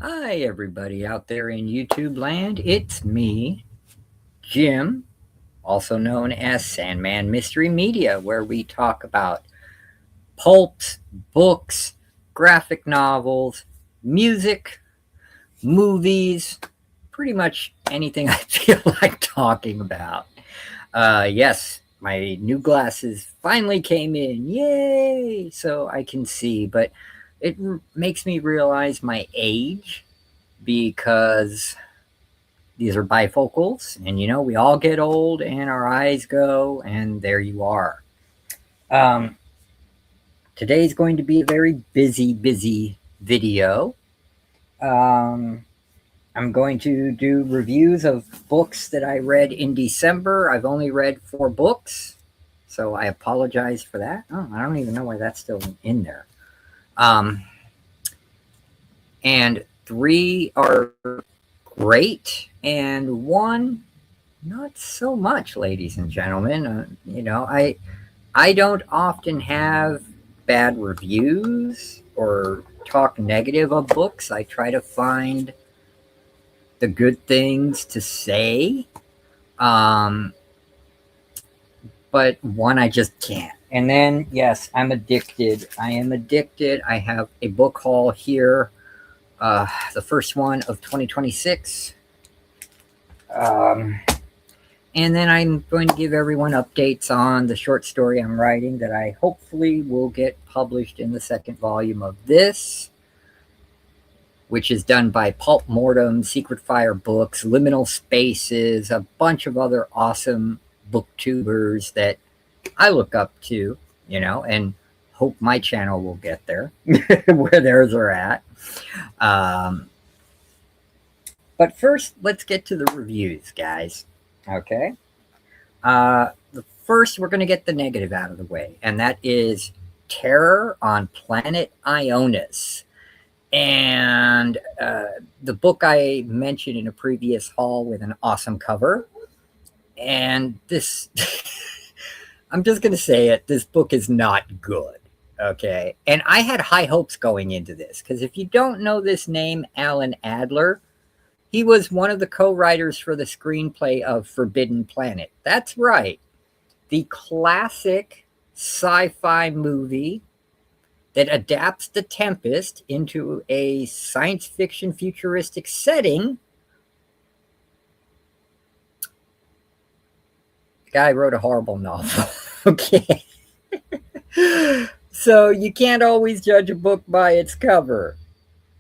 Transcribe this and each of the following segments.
Hi, everybody out there in YouTube land. It's me, Jim, also known as Sandman Mystery Media, where we talk about pulps, books, graphic novels, music, movies, pretty much anything I feel like talking about. Yes, my new glasses finally came in. Yay! So I can see, but it makes me realize my age because these are bifocals, and we all get old and our eyes go, and there you are. Um, Today's going to be a very busy video. Um, I'm going to do reviews of books that I read in December. I've only read 4 books, so I apologize for that. Oh, I don't even know why that's still in there. Um, and 3 are great, and 1 not so much, ladies and gentlemen. I don't often have bad reviews or talk negative of books. I try to find the good things to say, um, but 1 I just can't. And then, yes, I'm addicted. I am addicted. I have a book haul here, the first one of 2026. Um, And then I'm going to give everyone updates on the short story I'm writing that I hopefully will get published in the second volume of this, which is done by Pulp Mortem, Secret Fire Books, Liminal Spaces, a bunch of other awesome booktubers that I look up to, and hope my channel will get there where theirs are at. Um, but first, let's get to the reviews, guys. Okay. First, we're going to get the negative out of the way, and that is Terror on Planet Ionis. And the book I mentioned in a previous haul with an awesome cover. And this, I'm just going to say it, this book is not good. Okay. And I had high hopes going into this because if you don't know this name, Alan Adler, he was one of the co writers for the screenplay of Forbidden Planet. That's right. The classic sci-fi movie that adapts The Tempest into a science fiction futuristic setting. The guy wrote a horrible novel. Okay. So you can't always judge a book by its cover.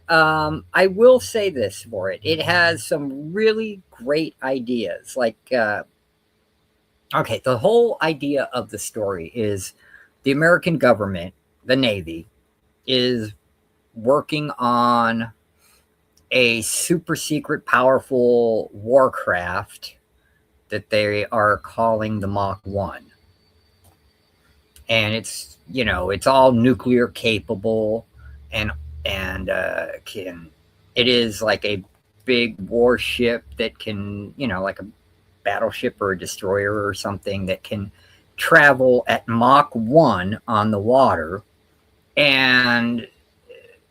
I will say this for it. It has some really great ideas. Okay, the whole idea of the story is the American government, the Navy, is working on a super secret, powerful warcraft that they are calling the Mach 1. And it's all nuclear capable and it is like a big warship that can, like a battleship or a destroyer or something that can travel at Mach 1 on the water, and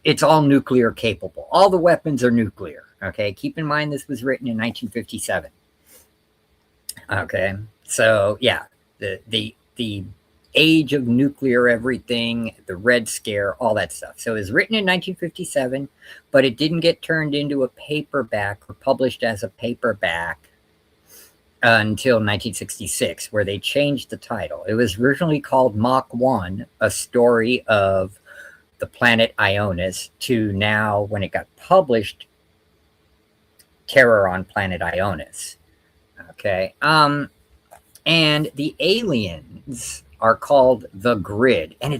it's all nuclear capable. All the weapons are nuclear. Okay, keep in mind this was written in 1957. Okay, so yeah, the age of nuclear everything, the Red Scare, all that stuff. So it was written in 1957, but it didn't get turned into a paperback or published as a paperback until 1966, where they changed the title. It was originally called Mach 1, a story of the planet Ionis, to now, when it got published, Terror on Planet Ionis. Okay. And the aliens are called the Grid, and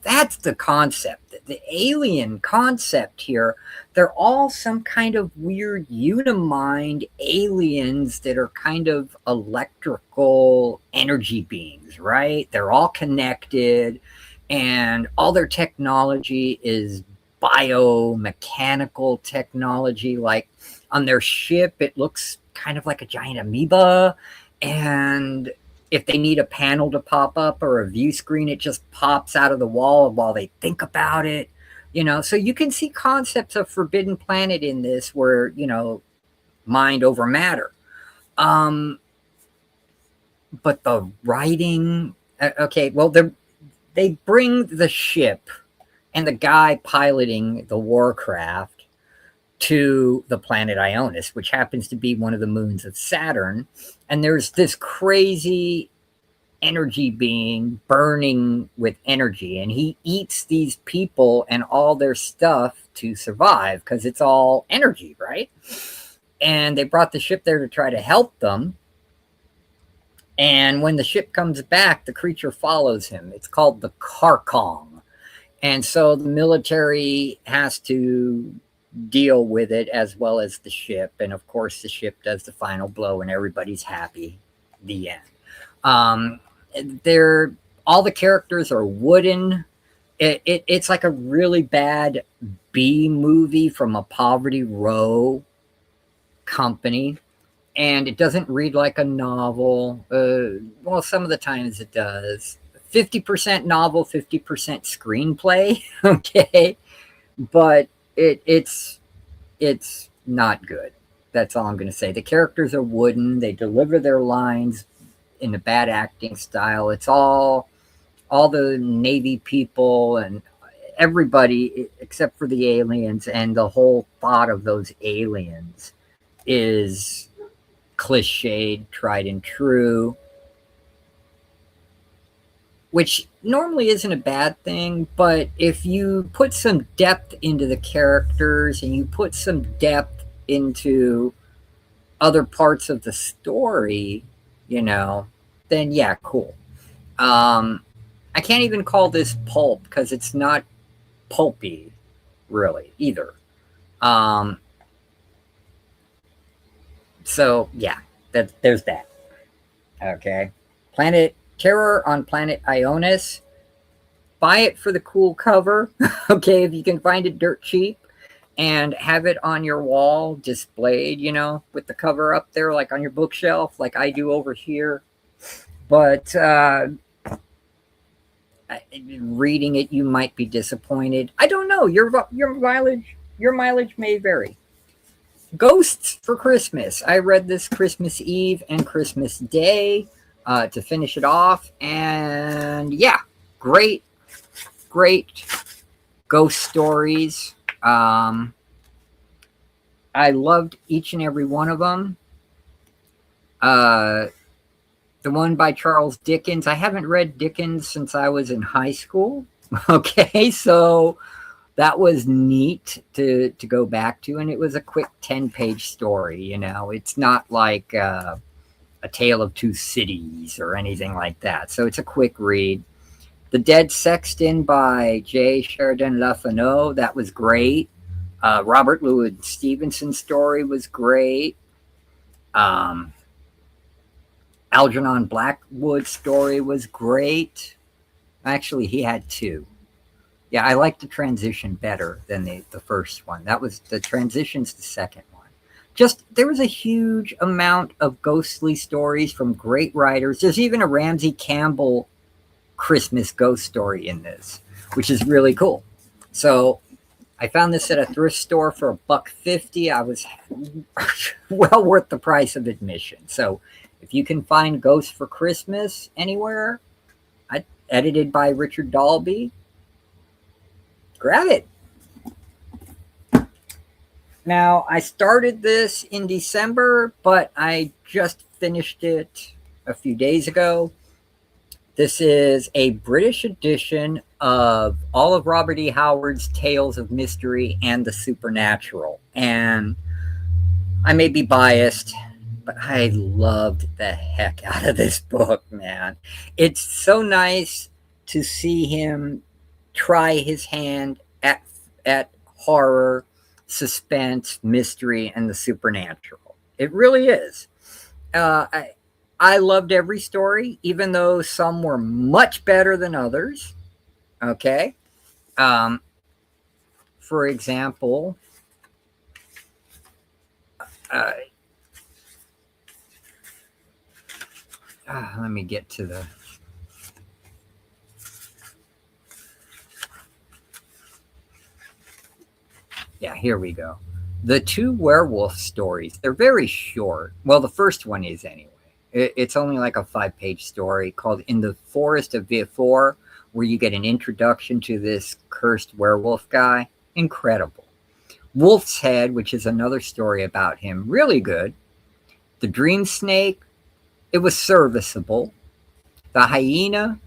that's the concept. The alien concept here, they're all some kind of weird unimind aliens that are kind of electrical energy beings, right? They're all connected, and all their technology is biomechanical technology. Like on their ship, it looks kind of like a giant amoeba, and if they need a panel to pop up or a view screen, it just pops out of the wall while they think about it. So you can see concepts of Forbidden Planet in this where, mind over matter. But the writing, okay, well, they bring the ship and the guy piloting the warcraft to the planet Ionis, which happens to be one of the moons of Saturn. And there's this crazy energy being burning with energy, and he eats these people and all their stuff to survive because it's all energy, right? And they brought the ship there to try to help them. And when the ship comes back, the creature follows him. It's called the Karkong. And so the military has to deal with it as well as the ship. And of course, the ship does the final blow and everybody's happy. The end. They're all the characters are wooden. It's like a really bad B movie from a Poverty Row company, and it doesn't read like a novel. Well, some of the times it does. 50% novel, 50% screenplay. Okay, but it's not good. That's all I'm going to say. The characters are wooden. They deliver their lines in a bad acting style. It's all the Navy people and everybody except for the aliens, and the whole thought of those aliens is cliched, tried and true, which normally isn't a bad thing. But if you put some depth into the characters and you put some depth into other parts of the story, then yeah, cool. I can't even call this pulp because it's not pulpy, really, either. Um, so yeah, there's that. Okay, Planet Terror on Planet Ionis. Buy it for the cool cover. Okay, if you can find it dirt cheap, and have it on your wall displayed, with the cover up there, like on your bookshelf, like I do over here. But reading it, you might be disappointed. I don't know. Your mileage may vary. Ghosts for Christmas. I read this Christmas Eve and Christmas Day to finish it off, and yeah, great ghost stories. I loved each and every one of them. The one by Charles Dickens. I haven't read Dickens since I was in high school. Okay, so that was neat to go back to, and it was a quick 10-page story. It's not like A Tale of Two Cities or anything like that. So it's a quick read. The Dead Sexton by J. Sheridan Le Fanu. That was great. Robert Louis Stevenson's story was great. Algernon Blackwood's story was great. Actually, he had two. Yeah, I like the transition better than the first one. That was the transition's the second one. Just there was a huge amount of ghostly stories from great writers. There's even a Ramsey Campbell Christmas ghost story in this, which is really cool. So I found this at a thrift store for $1.50. I was well worth the price of admission. So if you can find Ghosts for Christmas anywhere, edited by Richard Dalby, grab it. Now, I started this in December, but I just finished it a few days ago. This is a British edition of all of Robert E. Howard's Tales of Mystery and the Supernatural. And I may be biased, but I loved the heck out of this book, man. It's so nice to see him try his hand at horror, suspense, mystery, and the supernatural. It really is. I loved every story, even though some were much better than others. Okay. For example, let me get to the... Yeah, here we go. The two werewolf stories, they're very short. Well, the first one is anyway. It's only like a 5-page story called In the Forest of Vifor, where you get an introduction to this cursed werewolf guy. Incredible. Wolf's Head, which is another story about him, really good. The Dream Snake, it was serviceable. The Hyena,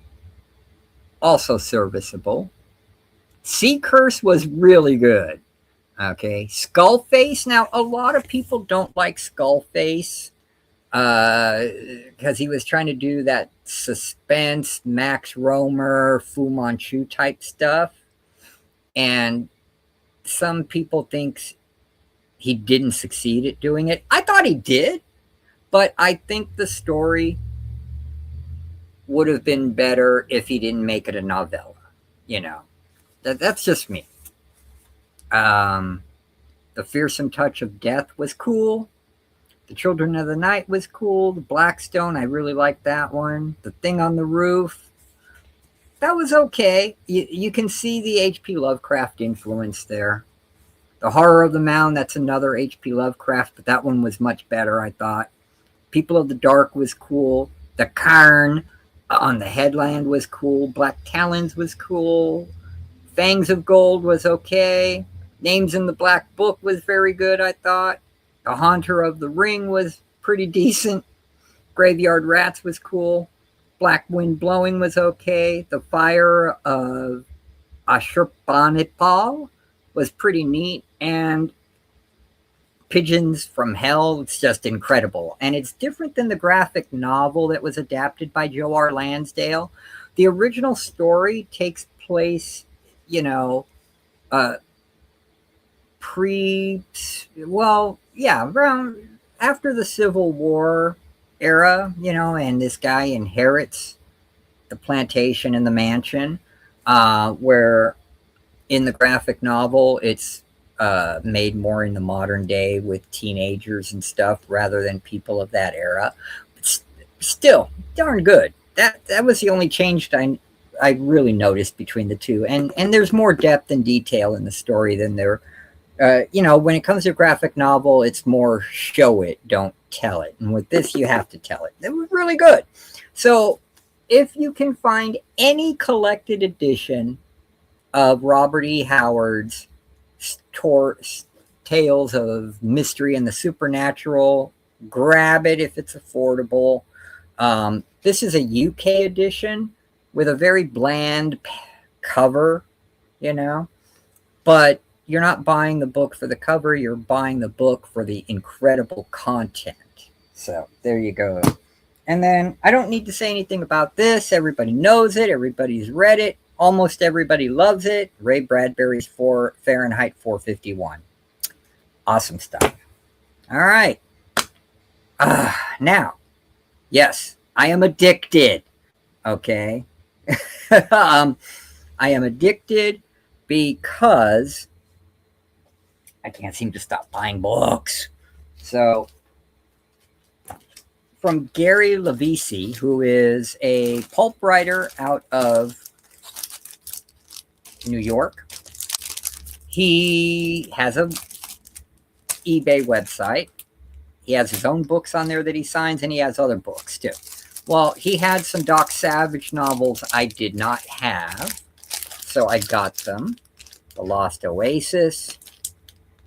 also serviceable. Sea Curse was really good. Okay, Skullface. Now, a lot of people don't like Skullface because he was trying to do that suspense, Max Romer, Fu Manchu type stuff. And some people think he didn't succeed at doing it. I thought he did, but I think the story would have been better if he didn't make it a novella. You know, that's just me. The Fearsome Touch of Death was cool. The Children of the Night was cool. The Blackstone, I really liked that one. The Thing on the Roof, that was okay. You can see the H.P. Lovecraft influence there. The Horror of the Mound, that's another H.P. Lovecraft, but that one was much better, I thought. People of the Dark was cool. The Cairn on the Headland was cool. Black Talons was cool. Fangs of Gold was okay. Names in the Black Book was very good, I thought. The Haunter of the Ring was pretty decent. Graveyard Rats was cool. Black Wind Blowing was okay. The Fire of Ashurbanipal was pretty neat. And Pigeons from Hell, it's just incredible. And it's different than the graphic novel that was adapted by Joe R. Lansdale. The original story takes place, you know, around after the Civil War era, you know, and this guy inherits the plantation and the mansion, where in the graphic novel it's made more in the modern day with teenagers and stuff rather than people of that era. But still, darn good. That was the only change I really noticed between the two, and there's more depth and detail in the story than there. You know, when it comes to graphic novel, it's more show it, don't tell it. And with this, you have to tell it. It was really good. So if you can find any collected edition of Robert E. Howard's Tales of Mystery and the Supernatural, grab it if it's affordable. This is a UK edition with a very bland cover, you know, but you're not buying the book for the cover, you're buying the book for the incredible content. So there you go. And then I don't need to say anything about this. Everybody knows it. Everybody's read it. Almost everybody loves it. Ray Bradbury's Fahrenheit 451. Awesome stuff. All right. Now, yes, I am addicted. Okay. I am addicted because I can't seem to stop buying books. So, from Gary Levisi, who is a pulp writer out of New York. He has a eBay website. He has his own books on there that he signs, and he has other books too. Well, he had some Doc Savage novels I did not have, so I got them. The Lost Oasis,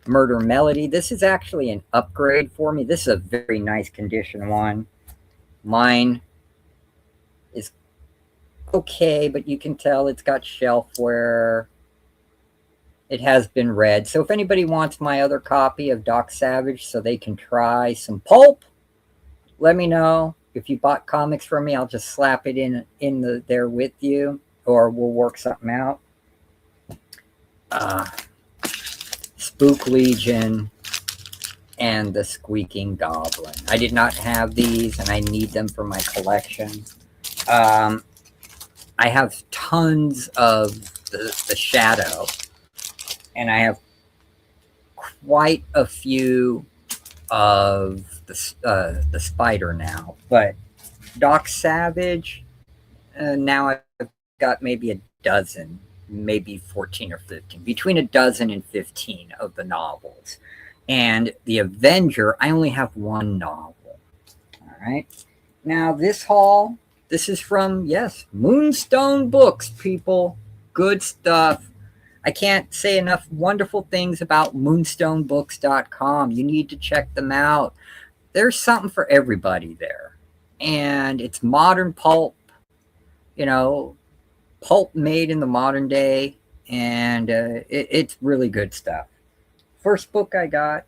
Murder Melody. This is actually an upgrade for me. This is a very nice condition one. Mine is okay, but you can tell it's got shelf wear. It has been read. So if anybody wants my other copy of Doc Savage so they can try some pulp, let me know. If you bought comics from me, I'll just slap it in there with you, or we'll work something out. Spook Legion and the Squeaking Goblin. I did not have these, and I need them for my collection. I have tons of the Shadow, and I have quite a few of the Spider now. But Doc Savage, now I've got maybe a dozen maybe 14 or 15, between a dozen and 15 of the novels. And The Avenger, I only have one novel. All right. Now, this haul, this is from, yes, Moonstone Books, people. Good stuff. I can't say enough wonderful things about moonstonebooks.com. You need to check them out. There's something for everybody there. And it's modern pulp, pulp made in the modern day. And it's really good stuff. First book I got,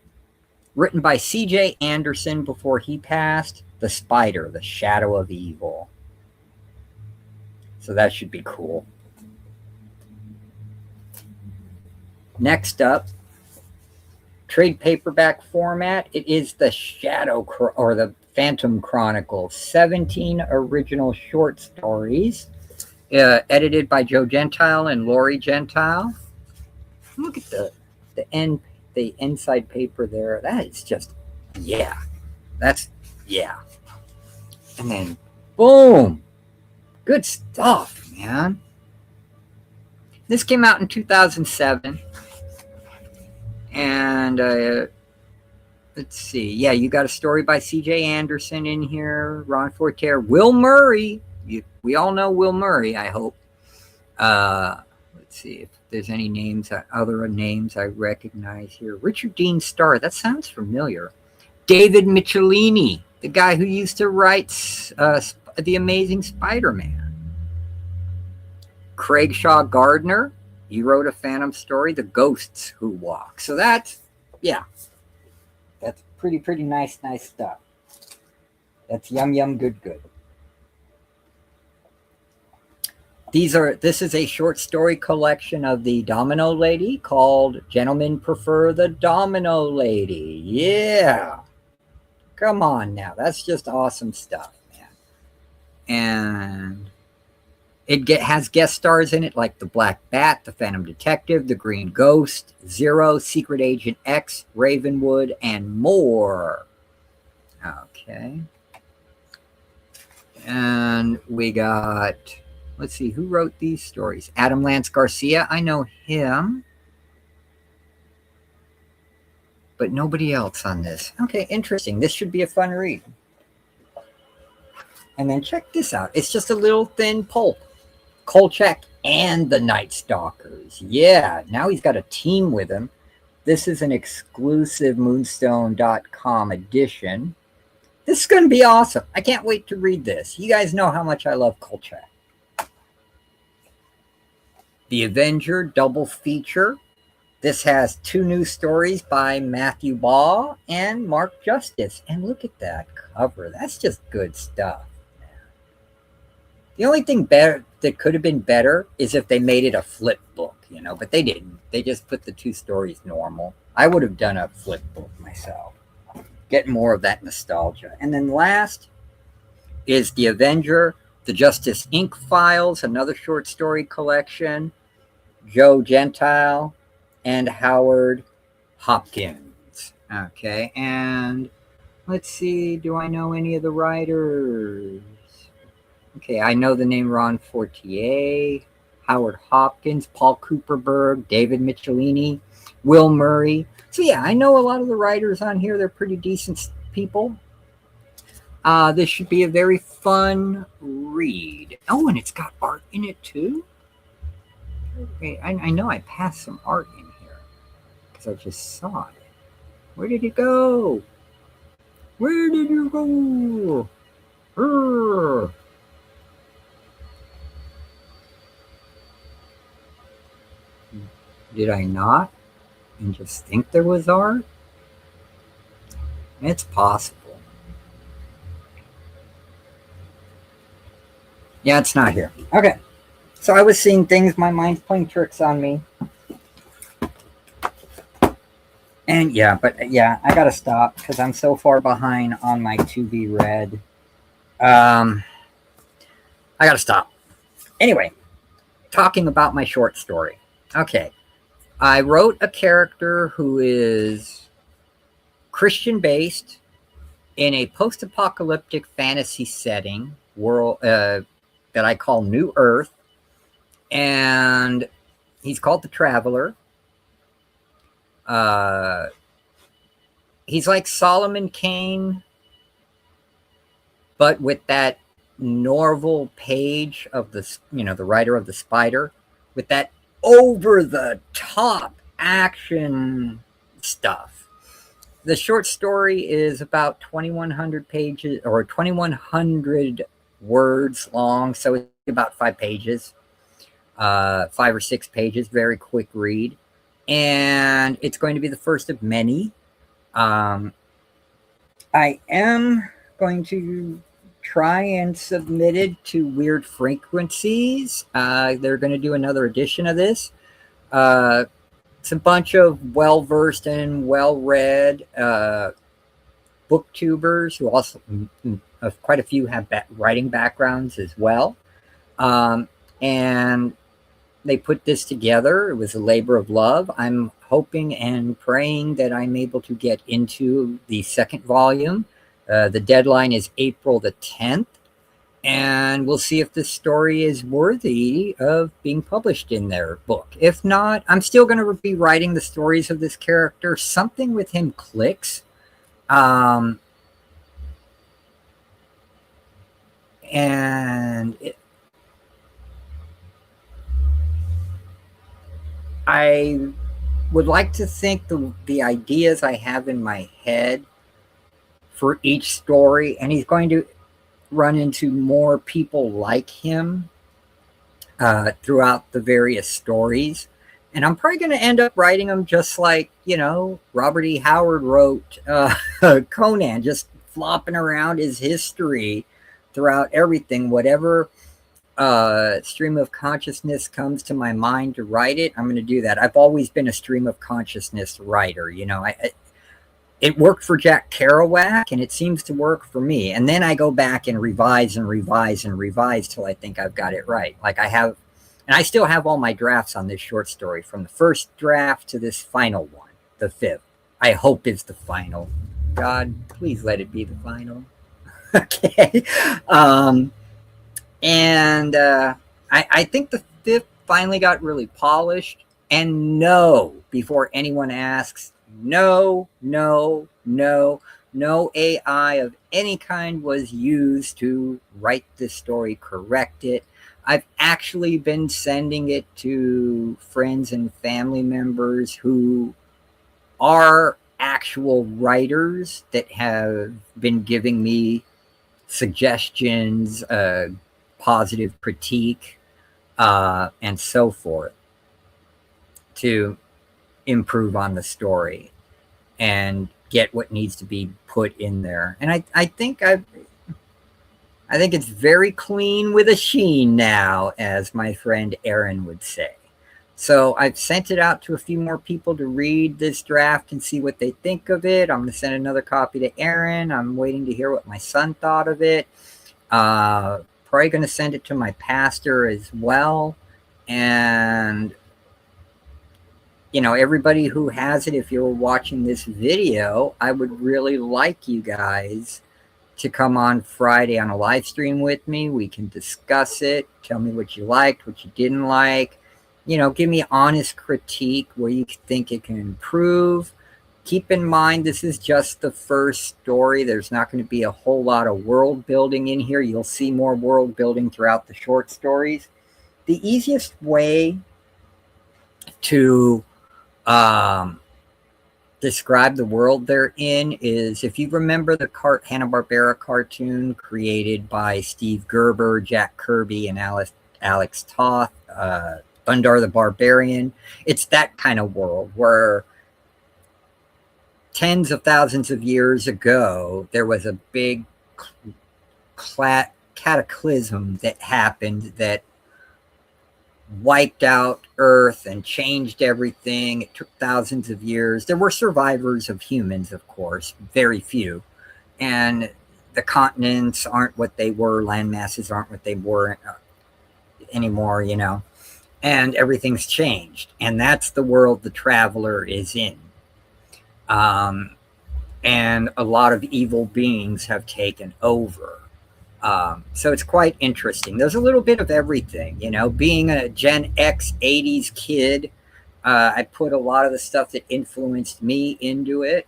written by C.J. Anderson before he passed, The Spider, The Shadow of Evil. So that should be cool. Next up, trade paperback format. It is the or the Phantom Chronicles, 17 original short stories, edited by Joe Gentile and Lori Gentile. Look at the inside paper there. That is just, yeah. And then, boom. Good stuff, man. This came out in 2007. And let's see. Yeah, you got a story by C.J. Anderson in here, Ron Fortier, Will Murray. We all know Will Murray, I hope. Let's see if there's any names, other names I recognize here. Richard Dean Starr, that sounds familiar. David Michelinie, the guy who used to write The Amazing Spider-Man. Craig Shaw Gardner, he wrote a Phantom story, The Ghosts Who Walk. So that's pretty nice stuff. That's yum, good. This is a short story collection of the Domino Lady called Gentlemen Prefer the Domino Lady. Yeah. Come on now. That's just awesome stuff, man. And it has guest stars in it like the Black Bat, the Phantom Detective, the Green Ghost, Zero, Secret Agent X, Ravenwood, and more. Okay. And we got, let's see, who wrote these stories? Adam Lance Garcia. I know him. But nobody else on this. Okay, interesting. This should be a fun read. And then check this out. It's just a little thin pulp. Kolchak and the Night Stalkers. Yeah, now he's got a team with him. This is an exclusive Moonstone.com edition. This is going to be awesome. I can't wait to read this. You guys know how much I love Kolchak. The Avenger double feature. This has 2 new stories by Matthew Baugh and Mark Justice. And look at that cover. That's just good stuff. The only thing better that could have been better is if they made it a flip book, but they didn't. They just put the 2 stories normal. I would have done a flip book myself. Get more of that nostalgia. And then last is The Avenger, the Justice Inc. Files, another short story collection. Joe Gentile and Howard Hopkins. Okay, and let's see, do I know any of the writers? Okay, I know the name Ron Fortier, Howard Hopkins, Paul Cooperberg, David Michelinie, Will Murray. So yeah, I know a lot of the writers on here. They're pretty decent people. This should be a very fun read. Oh, and it's got art in it too? Okay, I know I passed some art in here because I just saw it. Where did it go? Where did you go? Urgh. Did I not? And just think there was art? It's possible. Yeah, it's not here. Okay. So I was seeing things, my mind's playing tricks on me. And yeah, I gotta stop because I'm so far behind on my to be read. I gotta stop. Anyway, talking about my short story. Okay. I wrote a character who is Christian-based in a post-apocalyptic fantasy setting world that I call New Earth. And He's called the Traveler. Uh, he's like Solomon Kane, but with that Norval Page of the writer of The Spider, with that over the top action stuff. The short story is about 2,100 pages or 2,100 words long, so it's about 5 pages, 5 or 6 pages, very quick read. And it's going to be the first of many. I am going to try and submit it to Weird Frequencies. They're going to do another edition of this. It's a bunch of well-versed and well-read booktubers who also, quite a few have writing backgrounds as well. And they put this together. It was a labor of love. I'm hoping and praying that I'm able to get into the second volume. The deadline is April the 10th. And we'll see if this story is worthy of being published in their book. If not, I'm still going to be writing the stories of this character. Something with him clicks. And I would like to think the ideas I have in my head for each story, and he's going to run into more people like him throughout the various stories. And I'm probably going to end up writing them just like, Robert E. Howard wrote Conan, just flopping around his history throughout everything. Whatever stream of consciousness comes to my mind to write it, I'm going to do that. I've always been a stream of consciousness writer. It worked for Jack Kerouac, and it seems to work for me. And then I go back and revise and revise and revise till I think I've got it right. Like I have, and I still have all my drafts on this short story, from the first draft to this final one, the 5th. I hope it's the final. God, please let it be the final. Okay. I think the 5th finally got really polished. And no, before anyone asks, no AI of any kind was used to write this story, correct it. I've actually been sending it to friends and family members who are actual writers that have been giving me suggestions, positive critique, and so forth, to improve on the story and get what needs to be put in there. And I think it's very clean with a sheen now, as my friend Aaron would say. So I've sent it out to a few more people to read this draft and see what they think of it. I'm going to send another copy to Aaron. I'm waiting to hear what my son thought of it. Probably going to send it to my pastor as well. And everybody who has it, if you're watching this video, I would really like you guys to come on Friday on a live stream with me. We can discuss it. Tell me what you liked, what you didn't like. Give me honest critique where you think it can improve. Keep in mind, this is just the first story. There's not going to be a whole lot of world building in here. You'll see more world building throughout the short stories. The easiest way to describe the world they're in is, if you remember the Hanna-Barbera cartoon created by Steve Gerber, Jack Kirby, and Alex Toth, Thundarr the Barbarian. It's that kind of world where tens of thousands of years ago, there was a big cataclysm that happened that wiped out Earth and changed everything. It took thousands of years. There were survivors of humans, of course, very few. And the continents aren't what they were. Land masses aren't what they were anymore, And everything's changed. And that's the world the Traveler is in. And a lot of evil beings have taken over. So it's quite interesting. There's a little bit of everything, you know, being a Gen X 80s kid. I put a lot of the stuff that influenced me into it,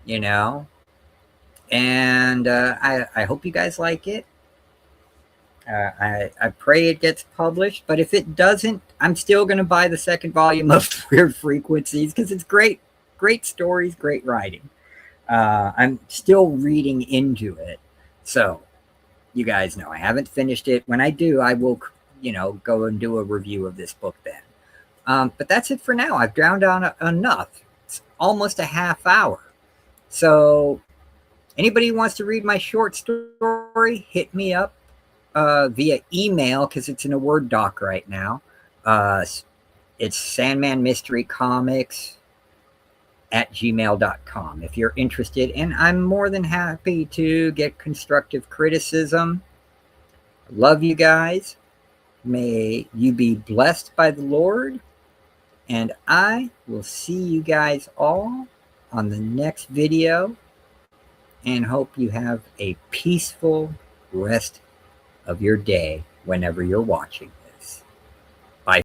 you know, and I hope you guys like it. I pray it gets published, but if it doesn't, I'm still going to buy the second volume of Weird Frequencies because it's great, great stories, great writing. I'm still reading into it. So you guys know I haven't finished it. When I do, I will, you know, go and do a review of this book then. But that's it for now. I've drowned on enough. It's almost a half hour. So anybody who wants to read my short story, hit me up via email because it's in a Word doc right now. It's Sandman Mystery Comics at gmail.com if you're interested. And I'm more than happy to get constructive criticism. Love you guys. May you be blessed by the Lord. And I will see you guys all on the next video. And hope you have a peaceful rest of your day whenever you're watching.